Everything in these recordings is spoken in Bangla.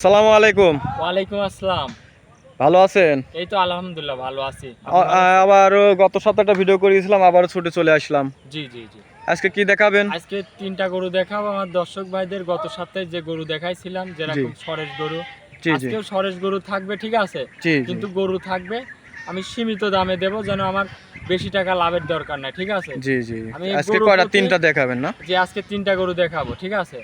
আসসালামু আলাইকুম। ওয়ালাইকুম আসসালাম। ভালো আছেন? এই তো আলহামদুলিল্লাহ ভালো আছি। আবারও গত সপ্তাহে একটা ভিডিও করেছিলাম, আবারও ছুটে চলে আসলাম। জি জি জি। আজকে কি দেখাবেন? আজকে তিনটা গরু দেখাবো আমার দর্শক ভাইদের। গত সপ্তাহে যে গরু দেখাইছিলাম জি যেরকম সরেশ গরু, জি জি আজকেও সরেশ গরু থাকবে, ঠিক আছে। জি জি কিন্তু গরু থাকবে আমি সীমিত দামে দেব, যেন আমার বেশি টাকা লাভের দরকার নাই, ঠিক আছে। জি জি আমি এই আজকে গরু কয়টা? প্রতি তিনটা দেখাবেন না? যে আজকে তিনটা গরু দেখাবো, ঠিক আছে।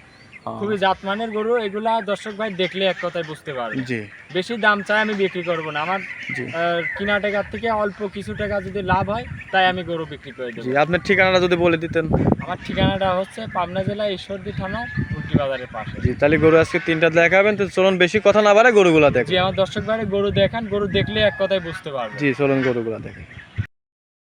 খুবই জাতমানের গরু এগুলা, দর্শক ভাই দেখলে এক কথায় বুঝতে পারবে। জি বেশি দাম চাই আমি বিক্রি করব না। আমার জি কিনা টাকার থেকে অল্প কিছু টাকা যদি লাভ হয় তাই আমি গরু বিক্রি করে জি দেবো। আপনার ঠিকানাটা যদি বলে দিতেন। আমার ঠিকানাটা হচ্ছে পাবনা জেলা ঈশ্বরদী থানা উল্টি বাজারের পাশে। জি, তাহলে গরু আজকে তিনটা দেখাবেন, তো চলুন বেশি কথা না বাড়ে গরুগুলা জি, দেখেন। আমার দর্শক ভাই গরু দেখান, গরু দেখলে এক কথায় বুঝতে পারবে। জি চলুন গরুগুলা দেখেন।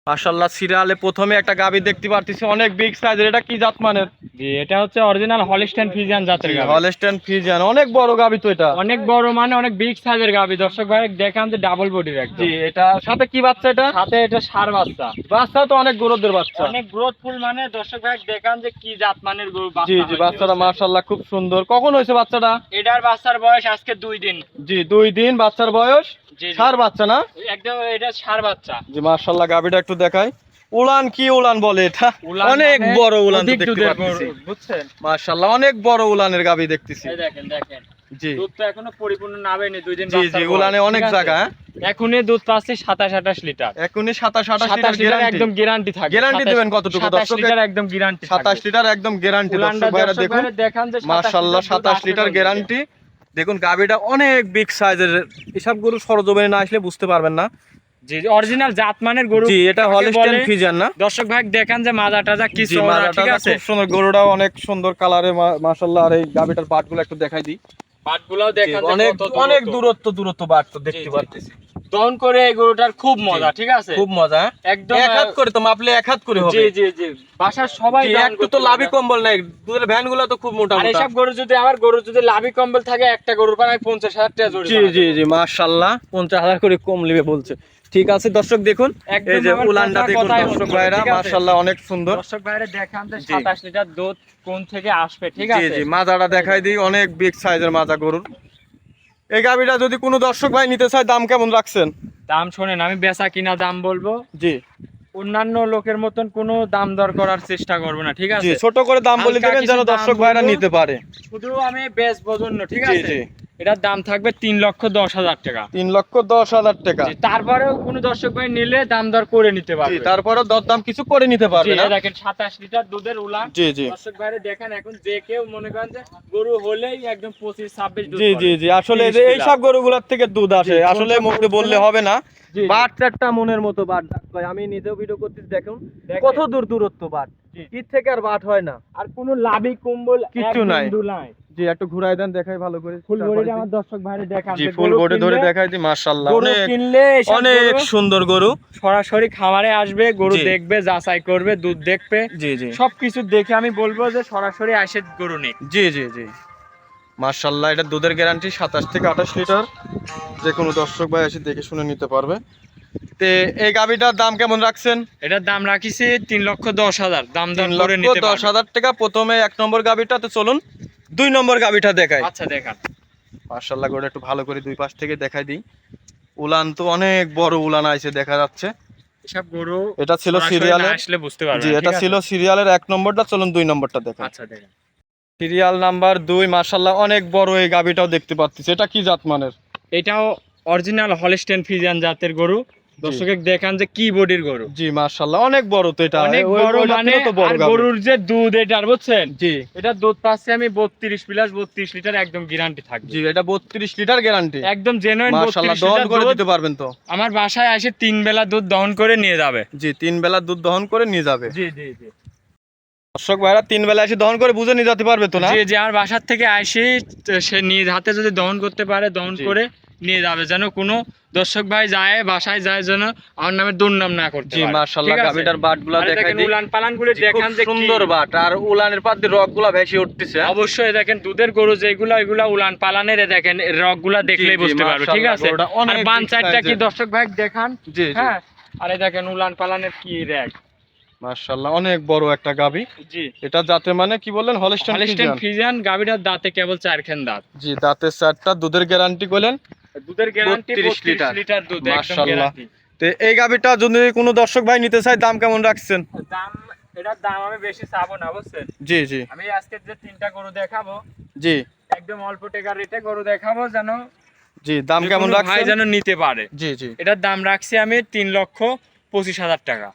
মাশাআল্লাহ, সিরিয়ালে প্রথমে একটা গাভী দেখতে পারতেছি, অনেক বিগ সাইজের। এটা কি জাত মানের? জি, এটা হচ্ছে অরিজিনাল হলিস্টাইন ফ্রিজিয়ান জাতের গাভী। হলস্টাইন ফ্রিজিয়ান, অনেক বড় গাভী তো এটা। অনেক বড়, মানে অনেক বিগ সাইজের গাভী। দর্শক ভাই দেখান যে ডাবল বডির একদম। জি, এটা সাথে কি বাচ্চা? এটা সাথে এটা ষাঁড় বাচ্চা। বাচ্চা তো অনেক গ্রোথের বাচ্চা। অনেক গ্রোথফুল, মানে দর্শক ভাই দেখান যে কি জাত মানের গরু জি বাচ্চা জি হয়েছে। বাচ্চাটা মাশাআল্লাহ খুব সুন্দর। কখন হয়েছে বাচ্চাটা? এটার বাচ্চার বয়স আজকে 2 দিন। জি 2 দিন বাচ্চার বয়স। জি জি। ষাঁড় বাচ্চা না? একদম এটা ষাঁড় বাচ্চা। জি মাশাআল্লাহ, গাভীটা একটু দেখাই। উলান কি উলান বলে এটা? উলান অনেক মানে বড় উলান তো অধিক দেখতে দুধের পাচ্ছি। গরু, বুঝছেন। মাশাআল্লাহ অনেক বড় উলানের গাভী দেখতেছি। এই দেখেন দেখেন, জি দুধ তো এখনো পরিপূর্ণ নাবেনি, 2 দিন জি বাচ্চার জি বয়স, উলানে ঠিক অনেক আছে? জায়গা। এখনই দুধ পাচ্ছি 27-28 লিটার। এখনই 27-28 লিটার 27 লিটার গ্যারান্টি। একদম গ্যারান্টি থাকে। গ্যারান্টি দিবেন কতটুকু 27 দর্শক? লিটার একদম গ্যারান্টি থাকে। 27 লিটার একদম গ্যারান্টি। উলানটা দর্শক ভাইরা দর্শক দেখুন, ভাইরা দেখান যে 27 মাশাআল্লাহ লিটার দুধ 27 আসবে লিটার কোন থেকে। গ্যারান্টি। দেখুন গাভীটা অনেক বিগ সাইজের। এসব গরু সরজমিনে না আসলে বুঝতে পারবেন না। জি, অরিজিনাল জাতমানের গরু। জি, এটা কাকে হলস্টাইন বলে? ফ্রিজিয়ান না? দর্শক ভাই দেখান যে মাজা টাজা কি জি চওড়া, মাজাটা ঠিক আছে। খুব সুন্দর, গরুটাও অনেক সুন্দর কালারে মাশাআল্লাহ। আর এই গাভীটার বাটগুলো একটু দেখাই দিই। বাটগুলাও জি, দেখান যে অনেক কত অনেক দূরত্ব। দূরত্ব বাট তো দেখতে জি, জি। পাচ্ছি। দহন করে এই গরুটার খুব মজা, ঠিক আছে। খুব মজা, হ্যাঁ? একদম এক হাত করে তো মাপলে এক হাত করে হবে। জি জি জি। বাসার সবাই জি, দহন একটু করতে তো লাভি পারে। কম্বল নাই, দুধের ভ্যান গুলো তো খুব মোটা আর মোটা। এসব গরু যদি লাভি কম্বল থাকে, একটা গরুর পার আমি 50,000 টাকা জোড়া। জি জি জি মাশাআল্লাহ 50,000 করে কম নেবে বলছে। ঠিক আছে দর্শক দেখুন, একদম এই যে আমার উলানটা কথা দেখুন কথাই দর্শক মতো, ভাইরা, ঠিক আছে? মাশাআল্লাহ অনেক সুন্দর। দর্শক ভাইরা দেখান যে জি 27 লিটার দুধ কোন থেকে আসবে, ঠিক জি আছে। জি মাজাটা দেখাই দিই, অনেক বিগ সাইজের মাজা গরুর। এই গাভীটা যদি কোনো দর্শক ভাই নিতে চায়, দাম কেমন রাখছেন? দাম শোনেন, আমি বেচা কিনা দাম বলবো। জি অন্যান্য লোকের মতন কোনো দাম দর করার চেষ্টা করব না, ঠিক জি আছে। ছোট করে দাম বলে হালকা দেবেন কিছু যেন দাম দর্শক ভাইরা বলবো। নিতে পারে। শুধু আমি বেচবো জন্য, ঠিক জি আছে। জি এটার দাম থাকবে 3,10,000 টাকা। 3,10,000 টাকা। জি, তারপরেও কোনো দর্শক ভাই নিলে দাম দর করে নিতে জি পারবে। তারপরেও দরদাম কিছু করে নিতে জি, পারবে না? এই দেখেন 27 লিটার দুধের উলান। জি জি দর্শক ভাইরে দেখেন, এখন যে কেউ মনে করেন যে গরু হলেই একদম 25-26 দুধ জি করে। জি জি আসলে এই 30 যে প্লাস। এইসব গরুগুলোর থেকে দুধ আসে, জি, আসলে কোনটা মুখে বললে বলছিলেন? হবে না। জি, জি। বাট চারটা মনের মতো বাট ভাই, আমি নিজেও ভিডিও করতেছি দেখুন দেখেন। কত দূরত্ব বাট। জি। কি থেকে আর বাট হয় না, আর কোনো লাভি কম্বল কিচ্ছু এক নাই। বিন্দু নাই। জি একটু ঘুরাই দেন, দেখাই ভালো করে ফুল তারপরে বডিটা দিই। আমার দর্শক ভাইরে দেখান জি যে ফুল গরু বডি ধরে কিনলে, দেখাই দিই, মাশাআল্লাহ গরু অনেক কিনলে এসব অনেক গরু সুন্দর গরু। সরাসরি খামারে আসবে, গরু জি দেখবে, যাচাই করবে, দুধ দেখবে, জি জি সবকিছু দেখে আমি বলবো যে সরাসরি আসে গরু নিক। জি জি জি মাশাআল্লাহ, এটা দুধের গ্যারান্টি 27 থেকে 28 লিটার। যে কোনো দর্শক ভাই এসে দেখে শুনে নিতে পারবে। তে এই গাভীটার দাম কেমন রাখছেন? এটার দাম রাখিছি 3,10,000, দাম দর তিন করে লক্ষ নিতে দশ পারবে। হাজার টাকা প্রথমে 1 নম্বর গাভীটাতে। চলুন 2 নম্বর গাভীটা দেখাই। আচ্ছা দেখান। মাশাআল্লাহ গোটা একটু ভালো করে দুই পাশ থেকে দেখাই দিই। উলান তো অনেক বড় উলান আইছে দেখা যাচ্ছে। এসব গরু এটা ছিল সরাসরি না সিরিয়ালে। আসলে বুঝতে পারবে জি না, এটা ঠিক ছিল আছে। সিরিয়ালের 1 নম্বরটা, চলুন 2 নম্বরটা দেখাই। আচ্ছা দেখেন। সিরিয়াল নাম্বার 2 মাশাআল্লাহ অনেক বড় এই গাভীটাও দেখতে পাচ্ছি। এটা কি জাত মানের? এটাও অরিজিনাল হলস্টেইন ফ্রিজিয়ান জাতের গরু। দর্শকে দেখান যে কি বডির গরু। জি মাশাআল্লাহ অনেক বড় তো এটা। অনেক বড়, ওইটার মানে থেকেও তো বড় আর গাভী। গরুর যে দুধ এটার, বুঝছেন। জি এটা দুধ পাচ্ছি আমি 32 প্লাস 32 লিটার একদম গ্যারান্টি থাকবে। জি এটা 32 লিটার গ্যারান্টি। একদম জেনুইন মাশাআল্লাহ 32 দহন লিটার করে দুধ। দিতে পারবেন তো? আমার বাসায় এসে 3 বেলা দুধ দহন করে নিয়ে যাবে। জি 3 বেলা দুধ দহন করে নিয়ে যাবে। জি জি জি। দর্শক ভাইরা 3 বেলা এসে দহন করে বুঝে নিয়ে যেতে পারবে তো না? জি জি, আমার বাসার থেকে আসি সে নিজ হাতে যদি দহন করতে পারে, দহন জি। করে নিয়ে যাবে, যেন কোনো দর্শক ভাই যায় বাসায় যায় যেন আমার নামে দুর্নাম না করতে জি পারে। মাশাআল্লাহ, ঠিক আছে? গাভীটার বাটগুলা আরে দেখাই দেখেন দিই। উলান পালানগুলো জি, দেখান খুব যে সুন্দর কি। বাট, আর উলানের পাত দিয়ে রগগুলা ভেসে উঠতেছে। অবশ্যই দেখেন দুধের গরু যেগুলা, এগুলা উলান পালানের, দেখেন রগগুলা দেখলেই জি, বুঝতে পারবে, ঠিক মাশাআল্লাহ, আছে। গরুটা অনেক আর বান big চারটা কি size-এর। দর্শক ভাই দেখান। জি জি হ্যাঁ, আরে দেখেন উলান পালানের কি র‍্যাক। মাশাআল্লাহ অনেক বড় একটা গাবি। জি, এটা জাতে মানে কি বললেন, হলস্টাইন হলস্টাইন ফ্রিজিয়ান। ফ্রিজিয়ান, গাভীটার দাঁতে কেবল 4 দাঁত। জি, দাঁতে 4টা, দুধের গ্যারান্টি বলেন দুধের গ্যারান্টি 32 32 লিটার। লিটার দুধ, একদম মাশাআল্লাহ। গ্যারান্টি। তো এই গাবিটা যদি কোনো দর্শক ভাই নিতে চায়, দাম কেমন রাখছেন? দাম, এটার দাম আমি বেশি চাবো না, বুঝছেন? জি জি আমি আজকে যে 3টা গরু দেখাবো, জি একদম অল্প টাকার রেটে গরু দেখাবো, যেন জি, দাম কেমন যে কোনো ভাই রাখছেন? যেন নিতে পারে। জি জি, এটার দাম রাখছি আমি 3,25,000 টাকা।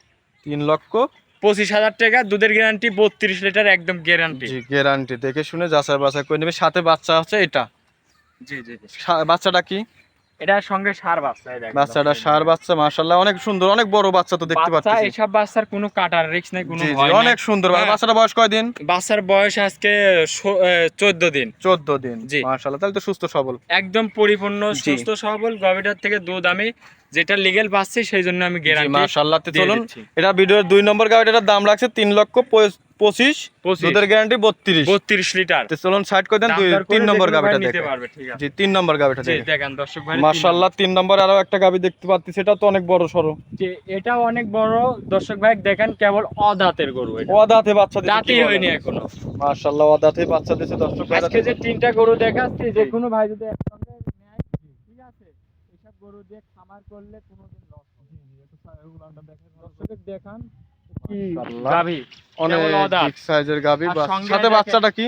3,25,000 টাকা, দুধের গ্যারান্টি 32 লিটার, একদম গ্যারান্টি। জি, গ্যারান্টি দেখে শুনে যাচাই বাছাই করে নেবে। সাথে বাচ্চা আছে এটা। জি জি জি। বাচ্চাটা কি? এটার সঙ্গে সার বাচ্চা, এই দেখেন। বাচ্চাটা ষাঁড় বাচ্চা, মাশাআল্লাহ অনেক সুন্দর, অনেক বড় বাচ্চা তো দেখতে বাচ্চা, পাচ্ছি। এসব বাচ্চার কোনো কাটার রিস্ক নাই, কোনো জি জি, ভয় নাই। অনেক সুন্দর। হ্যাঁ। বাচ্চাটা বয়স কয়দিন? বাচ্চার বয়স আজকে 14 দিন। 14 দিন। জি। মাশাআল্লাহ, তাহলে তো সুস্থ সবল। একদম পরিপূর্ণ জি। সুস্থ সবল। গাভীটার থেকে দুধ আমি যেটা লিগ্যাল পাচ্ছি, সেই জন্য আমি জি, গ্যারান্টি মাশাআল্লাহ। তো দিয়ে চলুন, দিচ্ছি। এটা ভিডিওর 2 নম্বর গাবিটার দাম রাখছে 3,25,000, 25, দুধের গ্যারান্টি 32। 32 লিটার। তো চলুন সাইড করে দেন, দাম দর করে 3 নম্বর যে কোনো ভাই গাবিটা নিতে দেখেন। পারবে, ঠিক আছে? জি, 3 নম্বর গাবিটা জি, দেখেন। দেখেন দর্শক ভাই, মাশাআল্লাহ 3 নম্বর আরো একটা গাবি দেখতে পাচ্ছি, সেটা তো অনেক বড় সরো। যে এটাও অনেক বড়। দর্শক ভাই দেখেন, কেবল অদাঁতের গরু, এটা অদাঁতে বাচ্চা দিছে। দাঁতই হয়নি এখনো। মাশাআল্লাহ অদাঁতে বাচ্চা দিছে দর্শক ভাইরা। আজকে যে 3টা গরু দেখাচ্ছি, যে কোনো ভাই যদি একসঙ্গে নেয়, ঠিক আছে, এসব গরু দিয়ে খামার করলে কোনোদিন লস হবে না। দর্শক দেখান কি মাশাআল্লাহ, গাভী, অনেক কেবল অদাঁত। বিগ সাইজের গাবি। আর সঙ্গে সাথে দেখেন, বাচ্চাটা কি?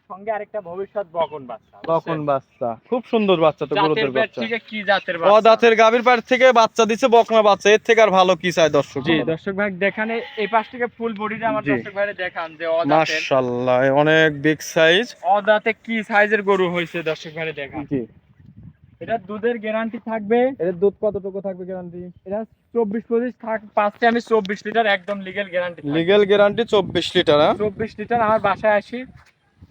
সঙ্গে আরেকটা ভবিষ্যৎ বকন বাচ্চা। বকন বাচ্চা, খুব সুন্দর বাচ্চা তো, জাতের গরুদের পেট বাচ্চা। থেকে কি জাতের বাচ্চা? অদাঁতের গাবির পার থেকে বাচ্চা দিছে বকনা বাচ্চা, এর থেকে আর ভালো কি চাই দর্শক? জি, দর্শক ভাই দেখান, এই পাশ থেকে ফুল বডিটা আমার জি। দর্শক ভাইরে দেখান, যে অদাঁতের, মাশাআল্লাহ অনেক বিগ সাইজ। অদাঁতে কি সাইজের গরু হয়েছে দর্শক ভাইরে দেখান। জি, এটা দুধের গ্যারান্টি থাকবে। এর দুধ কতটুকু থাকবে গ্যারান্টি? এটা 24-25 পাচ্ছি আমি 24 লিটার, একদম legal guarantee. Legal guarantee 24 litre. হ্যাঁ, 24 লিটার আমার বাসায় আসি,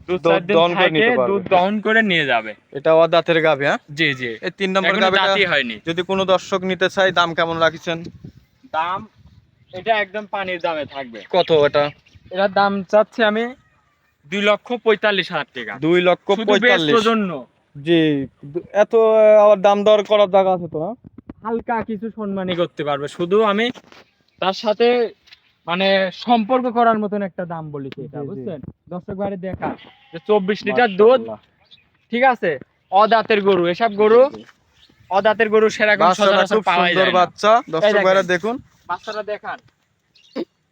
দুধ দুধ 4 দিন দহন করে থাকে, নিতে পারবে। দুধ দহন করে নিয়ে যাবে। এটা অদাঁতের গাবি। হ্যাঁ, জি জি। এই 3 নম্বর এখনো গাবিটা দাঁতই হয়নি। যদি কোনো দর্শক নিতে চায়, দাম কেমন রাখিছেন? দাম এটা একদম পানির দামে থাকবে। কত এটা? এটার দাম চাচ্ছি আমি 2,45,000 টাকা। 2,45,000। জন্য জি, এত আবার দাম দর করার জায়গা আছে তো? হ্যাঁ, হালকা কিছু সম্মানই করতে পারবে, শুধু আমি তার সাথে মানে সম্পর্ক করার মতন একটা দাম বলেছি এটা, জি, জি। বুঝছেন? দর্শক ভাইরে দেখা যে 24 লিটার দুধ, মাশাআল্লাহ। ঠিক আছে, অদাঁতের গরু, এসব গরু অদাঁতের গরু সেরকম বাচ্চাটা সচরাচর খুব পাওয়া সুন্দর যায় না। বাচ্চা, দর্শক দেখেন। ভাইরা দেখুন। বাচ্চারা দেখান,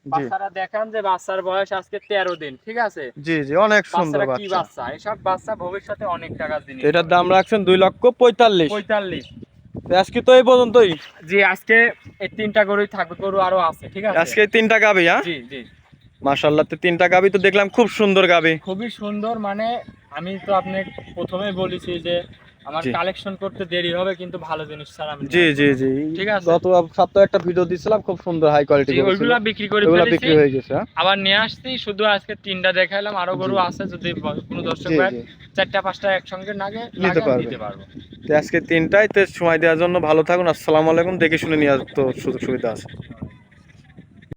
জি বাচ্চারা দেখান, যে বাচ্চার বয়স আজকে 13 দিন, ঠিক আছে? জি জি, অনেক সুন্দর বাচ্চারা কি বাচ্চা। বাচ্চা, এসব বাচ্চা ভবিষ্যতে অনেক টাকার জিনিস। এটার দাম রাখছেন 2,45,000। 45। আজকে তো এই পর্যন্তই। জি, আজকে এই 3টা গরুই থাকবে, গরু আরো আছে, ঠিক আছে? আজকে 3টা গাবি। হ্যাঁ, জি জি। মাশাআল্লাহ, তো 3টা গাবি তো দেখলাম, খুব সুন্দর গাবি। খুবই সুন্দর। মানে আমি তো আপনাকে প্রথমেই বলেছি যে আমার জি। কালেকশন করতে দেরি হবে, কিন্তু ভালো জিনিস ছাড়া আমি জি নিয়ে জি আসবো না। জি, ঠিক আছে। গত সপ্তাহে একটা ভিডিও দিছিলাম, খুব সুন্দর হাই কোয়ালিটি জি, ওইগুলা বিক্রি করে ওগুলা ফেলেছি, বিক্রি হয়ে গেছে। হ্যাঁ, আবার নিয়ে আসছি। শুধু আজকে 3টা দেখাইলাম, আরো গরু জি। আছে, যদি কোনো দর্শক জি ভাই জি, 4টা-5টা একসঙ্গে নিতে পারবে। নিতে পারবো। তো আজকে 3টায়, তো সময় দেওয়ার জন্য ভালো থাকুন। আসসালামু আলাইকুম। দেখে শুনে নিয়ে তো সুযোগ সুবিধা আছে।